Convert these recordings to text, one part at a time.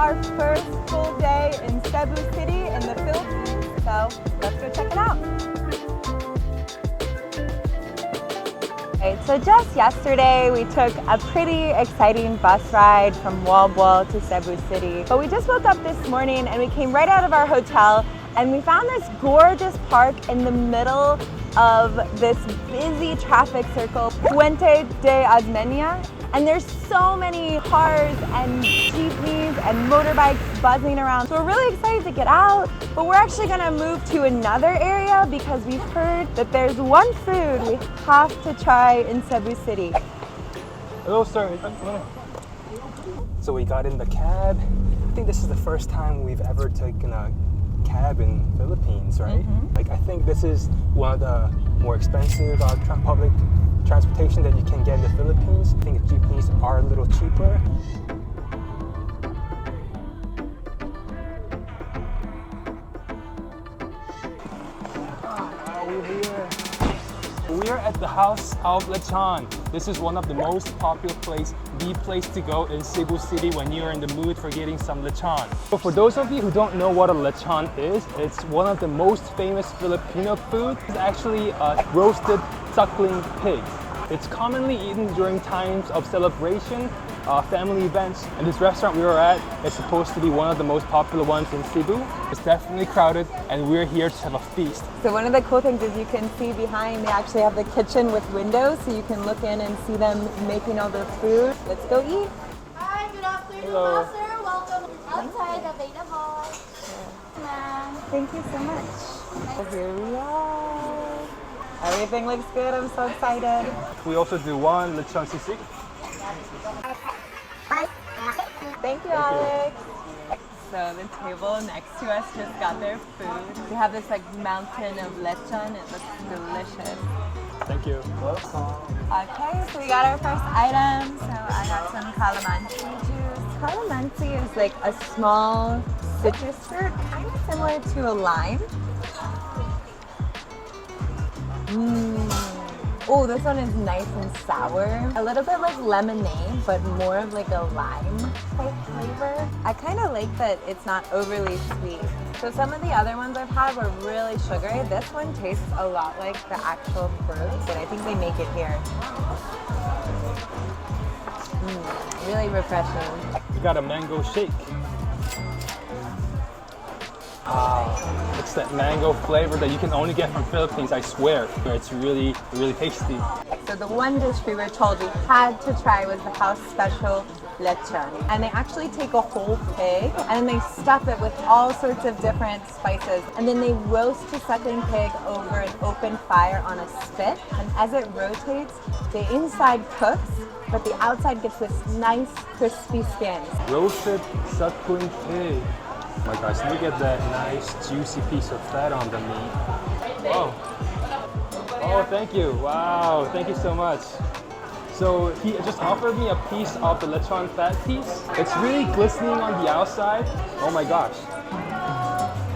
our first full day in Cebu City in the Philippines, so let's go check it out. So just yesterday, we took a pretty exciting bus ride from Walbol to Cebu City. But we just woke up this morning and we came right out of our hotel and we found this gorgeous park in the middle of this busy traffic circle, Fuente Osmeña. And there's so many cars and jeepneys and motorbikes buzzing around. So we're really excited to get out, but we're actually gonna move to another area because we've heard that there's one food we have to try in Cebu City. Hello, sir. So we got in the cab. I think this is the first time we've ever taken a cab in Philippines, right? Like, I think this is one of the more expensive public transportation that you can get in the Philippines. I think jeepneys are a little cheaper. We're at the House of Lechon. This is one of the most popular the place to go in Cebu City when you're in the mood for getting some lechon. So for those of you who don't know what a lechon is, it's one of the most famous Filipino food. It's actually a roasted suckling pig. It's commonly eaten during times of celebration, family events, and this restaurant we were at is supposed to be one of the most popular ones in Cebu. It's definitely crowded, and we're here to have a feast. So one of the cool things is you can see behind, they actually have the kitchen with windows, so you can look in and see them making all the food. Let's go eat. Hi, good afternoon, Hello. sir. Welcome. Outside available. Ma'am. Thank you so much. So here we are. Everything looks good. I'm so excited. We also do one lechon sisig. Thank you, Alex. So the table next to us just got their food. We have this like mountain of lechon. It looks delicious. Thank you. Okay, so we got our first item. So I got some calamansi juice. Calamansi is like a small citrus fruit, kind of similar to a lime. Oh, this one is nice and sour. A little bit like lemonade, but more of like a lime type flavor. I kind of like that it's not overly sweet. So some of the other ones I've had were really sugary. This one tastes a lot like the actual fruit, but I think they make it here. Really refreshing. We got a mango shake. It's that mango flavor that you can only get from Philippines, I swear. It's really, really tasty. So the one dish we were told we had to try was the house special lechon. And they actually take a whole pig and then they stuff it with all sorts of different spices. And then they roast the suckling pig over an open fire on a spit. And as it rotates, the inside cooks, but the outside gets this nice crispy skin. Roasted suckling pig. Oh my gosh, look at that nice juicy piece of fat on the meat. Oh. Oh, thank you. Wow, thank you so much. So he just offered me a piece of the lechon fat piece. It's really glistening on the outside. Oh my gosh.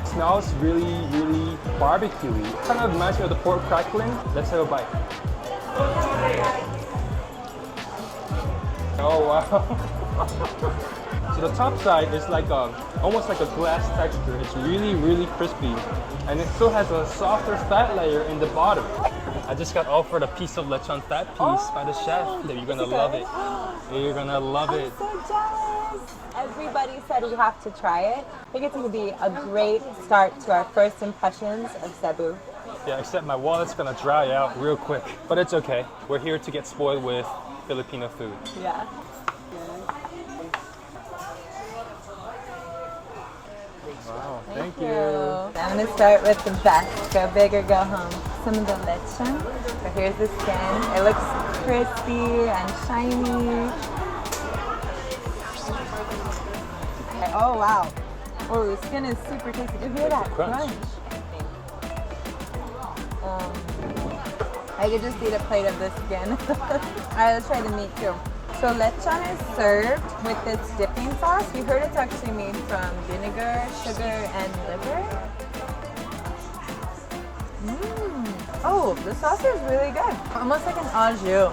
It smells really, really barbecue-y. Kind of reminds me of the pork crackling. Let's have a bite. Oh wow. So the top side is like almost like a glass texture. It's really, really crispy. And it still has a softer fat layer in the bottom. I just got offered a piece of lechon fat piece by the chef. You're gonna love it. You're gonna love it. I'm so jealous. Everybody said we have to try it. I think it's gonna be a great start to our first impressions of Cebu. Yeah, except my wallet's gonna dry out real quick. But it's okay. We're here to get spoiled with Filipino food. Yeah. Wow, thank you. I'm gonna start with the best. Go big or go home. Some of the lechon. So here's the skin. It looks crispy and shiny. Okay. Oh wow. Oh, the skin is super tasty. Do you hear that crunch? I could just eat a plate of this skin. Alright, let's try the meat too. So lechon is served with this dipping sauce. We heard it's actually made from vinegar, sugar, and liver. Oh, the sauce is really good. Almost like an au jus.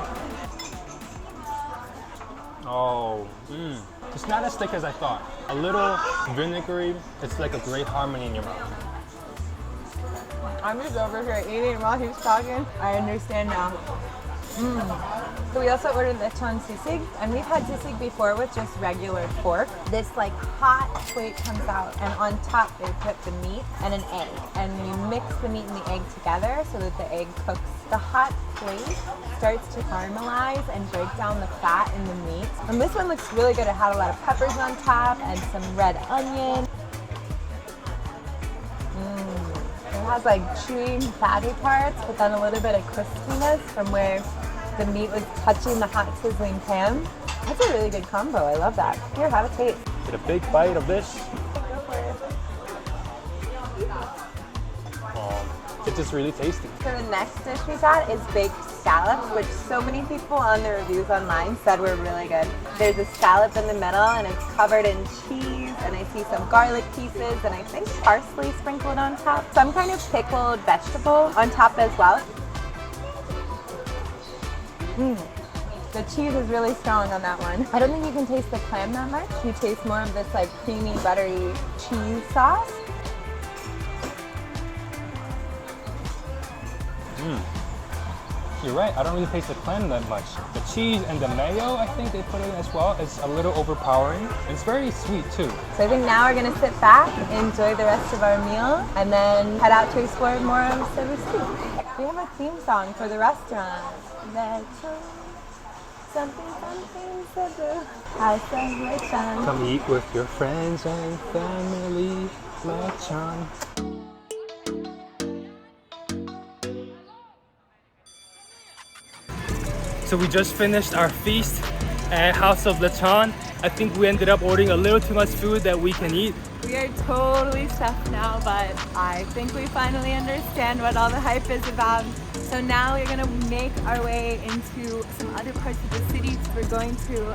Oh, it's not as thick as I thought. a little vinegary. It's like a great harmony in your mouth. I'm just over here eating while he's talking. I understand now. So we also ordered lechon sisig, and we've had sisig before with just regular pork. This like hot plate comes out, and on top they put the meat and an egg, and you mix the meat and the egg together so that the egg cooks. The hot plate starts to caramelize and break down the fat in the meat. And this one looks really good. It had a lot of peppers on top and some red onion. It has like chewy, fatty parts, but then a little bit of crispiness from where the meat was touching the hot sizzling pan. That's a really good combo. I love that. Here, have a taste. Get a big bite of this. It's just really tasty. So the next dish we got is baked scallops, which so many people on the reviews online said were really good. There's a scallop in the middle, and it's covered in cheese, and I see some garlic pieces, and I think parsley sprinkled on top. Some kind of pickled vegetable on top as well. The cheese is really strong on that one. I don't think you can taste the clam that much. You taste more of this like creamy, buttery cheese sauce. You're right, I don't really taste the clam that much. The cheese and the mayo, I think they put in as well, is a little overpowering. It's very sweet too. So I think now we're gonna sit back, enjoy the rest of our meal, and then head out to explore more of Cebu City. We have a theme song for the restaurant. Lechon, something, something, Cebu. House of Lechon. Come eat with your friends and family. Lechon. So we just finished our feast at House of Lechon. I think we ended up ordering a little too much food that we can eat. We are totally stuffed now, but I think we finally understand what all the hype is about. So now we're gonna make our way into some other parts of the city. We're going to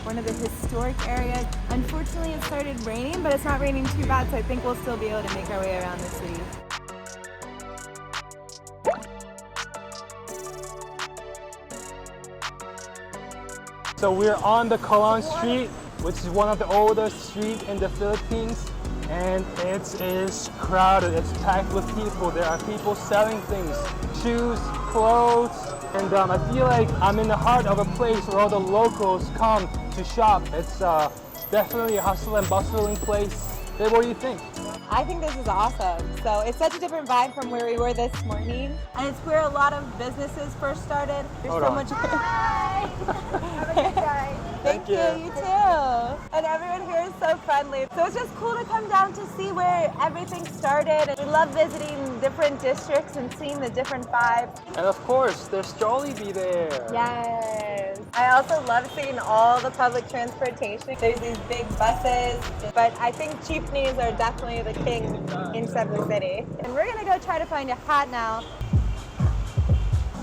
one of the historic areas. Unfortunately, it started raining, but it's not raining too bad, so I think we'll still be able to make our way around the city. So we're on the Colon Street, which is one of the oldest streets in the Philippines, and it is crowded. It's packed with people. There are people selling things, shoes, clothes, and I feel like I'm in the heart of a place where all the locals come to shop. It's definitely a hustle and bustling place. Babe, what do you think? I think this is awesome. So it's such a different vibe from where we were this morning, and it's where a lot of businesses first started. There's Hold so on. much. Have a good day. Thank you, you too. And everyone here is so friendly. So it's just cool to come down to see where everything started. We love visiting different districts and seeing the different vibes. And of course, there's Jollibee there. Yes. I also love seeing all the public transportation. There's these big buses, but I think jeepneys are definitely the king in Cebu City. And we're gonna go try to find a hat now.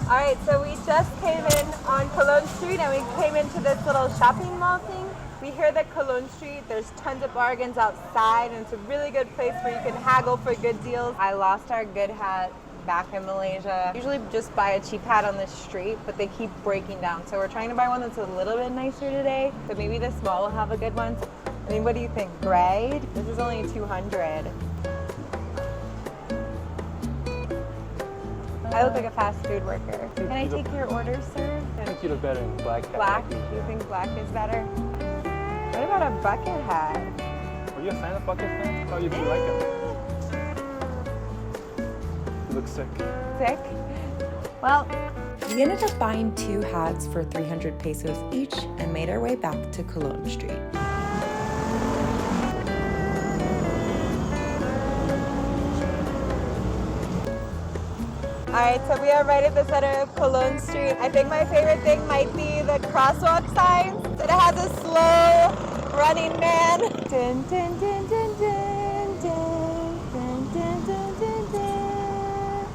All right, so we just came in on Colon Street, and we came into this little shopping mall thing. We hear that Colon Street, there's tons of bargains outside, and it's a really good place where you can haggle for good deals. I lost our good hat back in Malaysia. Usually just buy a cheap hat on the street, but they keep breaking down. So we're trying to buy one that's a little bit nicer today. So maybe this mall will have a good one. I mean, what do you think? Gray? This is only 200. I look like a fast food worker. Can I take your order, sir? I think you look better in black hat. Black? You think black is better? What about a bucket hat? Were you a fan of bucket hats? Oh, you didn't like them. You look sick. Sick? Well, We ended up buying 2 hats for 300 pesos each and made our way back to Colon Street. all right, so we are right at the center of Colon Street. I think my favorite thing might be the crosswalk signs. It has a slow running man. Dun, dun, dun, dun, dun, dun, dun, dun, dun, dun, dun.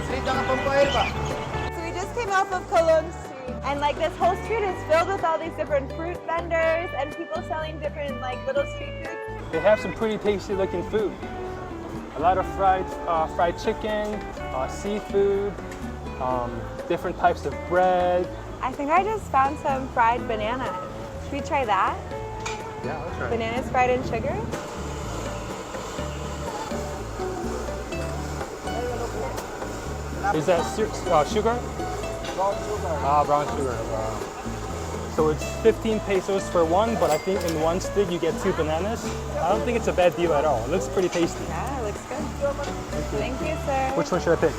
So we just came off of Colon Street, and like this whole street is filled with all these different fruit vendors and people selling different like little street foods. They have some pretty tasty looking food. A lot of fried chicken, seafood, different types of bread. I think I just found some fried bananas. Should we try that? Yeah, let's try it. Bananas fried in sugar? Is that sugar? Brown sugar. Ah, brown sugar. Wow. So it's 15 pesos for one, but I think in one stick you get 2 bananas. I don't think it's a bad deal at all. It looks pretty tasty. Yeah, it looks good. Thank you, sir. Which one should I pick?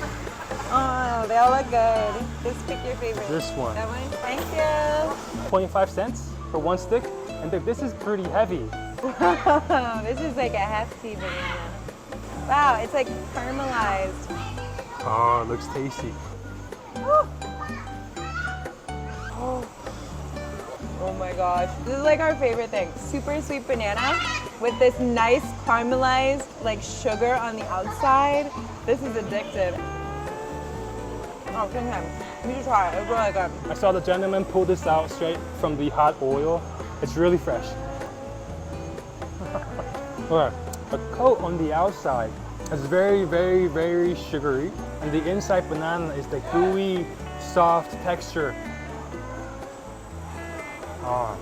Oh, they all look good. Just pick your favorite. This one. That one? Thank you. 25 cents for one stick. And this is pretty heavy. This is like a hefty banana. Wow, it's like caramelized. Oh, it looks tasty. Oh. Oh my gosh. This is like our favorite thing. Super sweet banana with this nice caramelized like sugar on the outside. This is addictive. Oh, good time. You should try it. It's really good. I saw the gentleman pull this out straight from the hot oil. It's really fresh. Alright, the coat on the outside is very, very, very sugary. And the inside banana is the gooey, soft texture. Oh.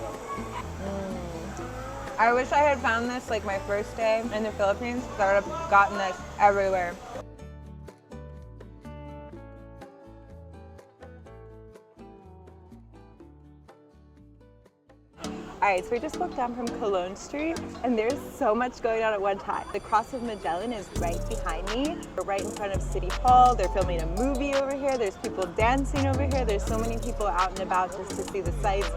I wish I had found this like my first day in the Philippines because I would have gotten this everywhere. All right, so we just walked down from Cologne Street and there's so much going on at one time. The Cross of Magellan is right behind me. We're right in front of City Hall. They're filming a movie over here. There's people dancing over here. There's so many people out and about just to see the sights.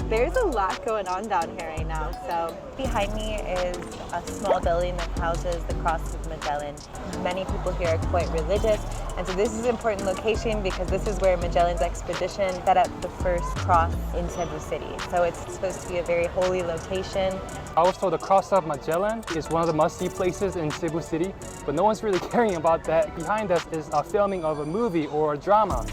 There's a lot going on down here right now. So behind me is a small building that houses the Cross of Magellan. Many people here are quite religious, and so this is an important location because this is where Magellan's expedition set up the first cross in Cebu City. So it's supposed to be a very holy location. I was told the Cross of Magellan is one of the must-see places in Cebu City, but no one's really caring about that. Behind us is a filming of a movie or a drama.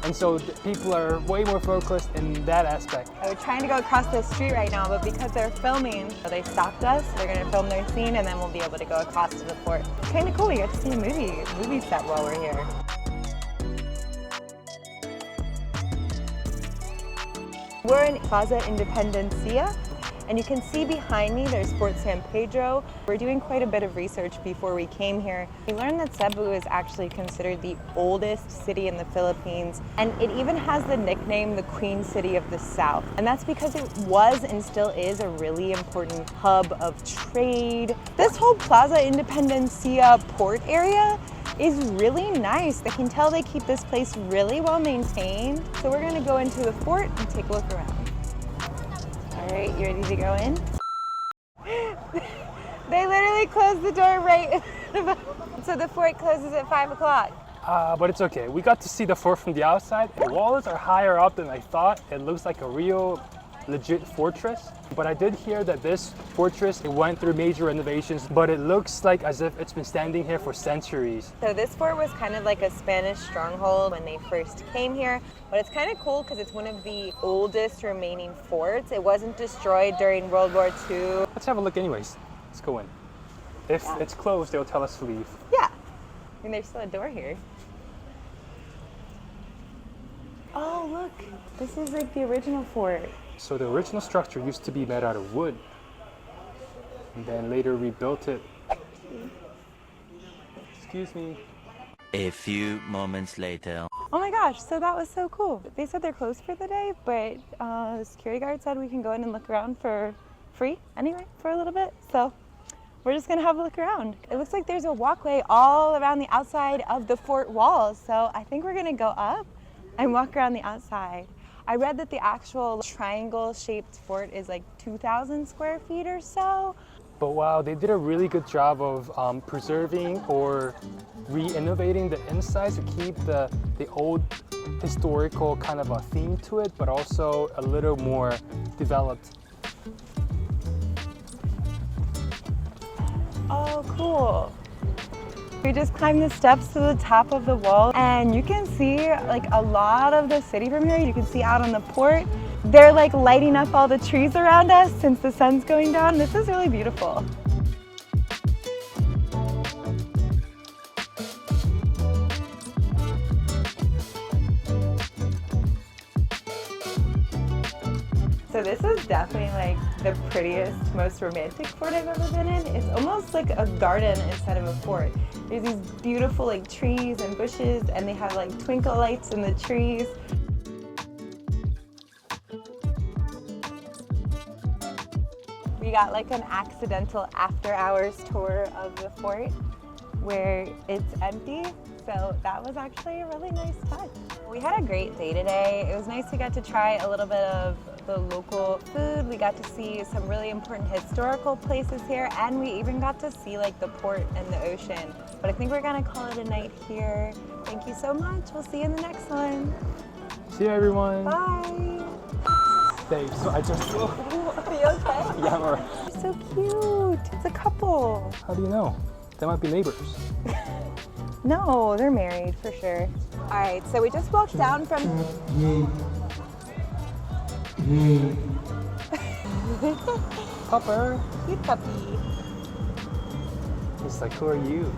And so people are way more focused in that aspect. We're trying to go across the street right now, but because they're filming, they stopped us. They're going to film their scene, and then we'll be able to go across to the fort. Kind of cool. We get to see a movie set while we're here. We're in Plaza Independencia, and you can see behind me there's Fort San Pedro. We're doing quite a bit of research before we came here. We learned that Cebu is actually considered the oldest city in the Philippines, and it even has the nickname the Queen City of the South. And that's because it was and still is a really important hub of trade. This whole Plaza Independencia port area is really nice. I can tell they keep this place really well maintained. So we're gonna go into the fort and take a look around. All right, you ready to go in? They literally closed the door right. So the fort closes at 5 o'clock. But it's okay. We got to see the fort from the outside. The walls are higher up than I thought. It looks like a real legit fortress. But I did hear that this fortress, it went through major renovations, but it looks like as if it's been standing here for centuries. So this fort was kind of like a Spanish stronghold when they first came here, but it's kind of cool because it's one of the oldest remaining forts. It wasn't destroyed during World War II. Let's have a look anyways. Let's go in. If it's closed, they'll tell us to leave. Yeah, I mean, there's still a door here. Oh, look, this is like the original fort. So the original structure used to be made out of wood, and then later rebuilt it. Excuse me. A few moments later. Oh my gosh, so that was so cool. They said they're closed for the day, but the security guard said we can go in and look around for free anyway for a little bit. So we're just gonna have a look around. It looks like there's a walkway all around the outside of the fort walls. So I think we're gonna go up and walk around the outside. I read that the actual triangle-shaped fort is like 2,000 square feet or so. But wow, they did a really good job of preserving or re-innovating the inside to keep the old historical kind of a theme to it, but also a little more developed. Oh, cool. We just climbed the steps to the top of the wall and you can see like a lot of the city from here. You can see out on the port. They're like lighting up all the trees around us since the sun's going down. This is really beautiful. So So this is definitely like the prettiest, most romantic fort I've ever been in. It's almost like a garden instead of a fort. There's these beautiful like trees and bushes, and they have like twinkle lights in the trees. We got like an accidental after hours tour of the fort where it's empty. So that was actually a really nice touch. We had a great day today. It was nice to get to try a little bit of the local food. We got to see some really important historical places here, and we even got to see like the port and the ocean. But I think we're gonna call it a night here. Thank you so much. We'll see you in the next one. See you, everyone. Bye. Safe. So I just. Are you okay? Yeah, I'm alright. You're so cute. It's a couple. How do you know? They might be neighbors. No, they're married for sure. All right, so we just walked down from. Pupper. Cute puppy. He's like, who are you?